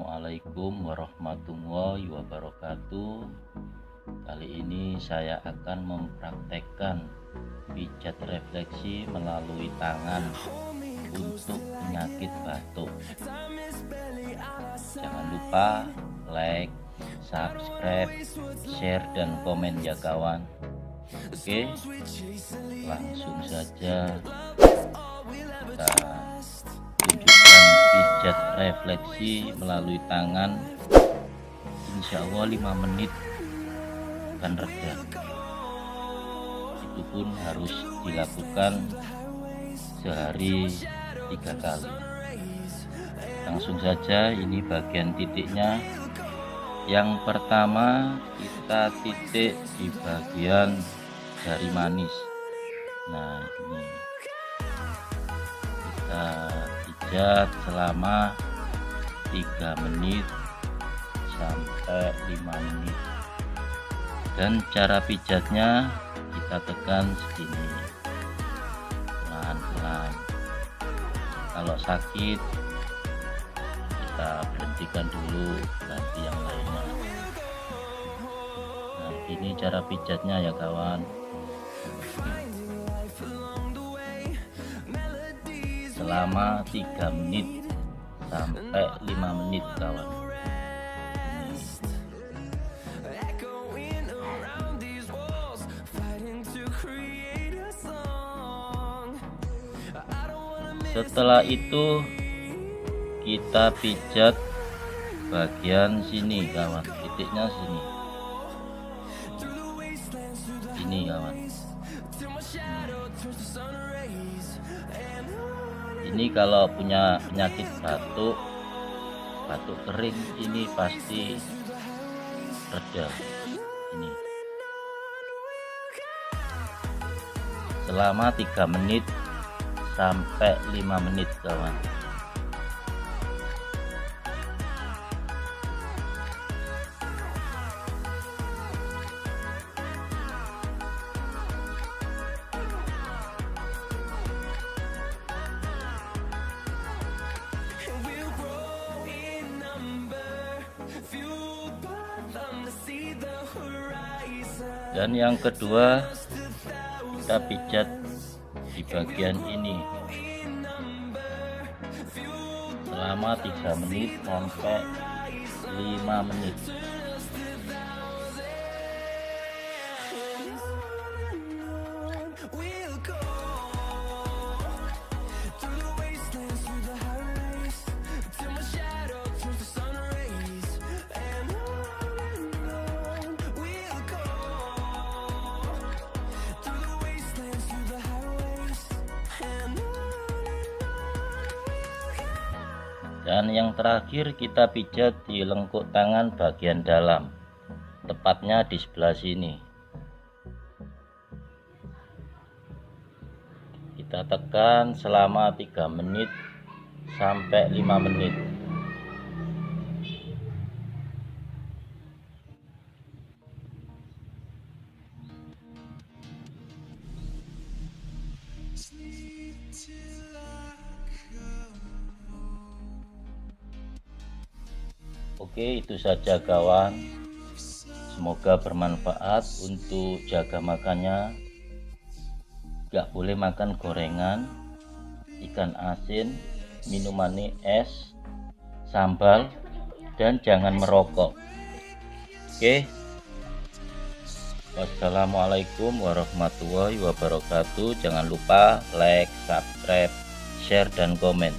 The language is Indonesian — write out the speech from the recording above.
Assalamualaikum warahmatullahi wabarakatuh. Kali ini saya akan mempraktekkan pijat refleksi melalui tangan untuk penyakit batuk. Jangan lupa like, subscribe, share, dan komen ya kawan. Oke, langsung saja kita tunjukkan pijat refleksi melalui tangan. Insya Allah 5 menit akan reda. Itu pun harus dilakukan sehari 3 kali. Langsung saja, ini bagian titiknya. Yang pertama kita titik di bagian jari manis. Nah, ini kita pijat selama 3 menit sampai 5 menit, dan cara pijatnya kita tekan segini pelan-pelan. Kalau sakit kita berhentikan dulu, ganti yang lainnya. Nah, ini cara pijatnya ya kawan. Selama 3 menit sampai 5 menit kawan. Setelah itu kita pijat bagian sini kawan, titiknya sini. Ini kawan. Ini kalau punya penyakit batuk kering, ini pasti reda. Ini selama 3 menit sampai 5 menit kawan. Dan yang kedua kita pijat di bagian ini selama 3 menit sampai 5 menit. Dan yang terakhir kita pijat di lengkuk tangan bagian dalam, tepatnya di sebelah sini. Kita tekan selama 3 menit sampai 5 menit. Oke, itu saja kawan. Semoga bermanfaat untuk jaga makannya. Gak boleh makan gorengan, ikan asin, minuman es, sambal, dan jangan merokok. Oke. Wassalamualaikum warahmatullahi wabarakatuh. Jangan lupa like, subscribe, share, dan komen.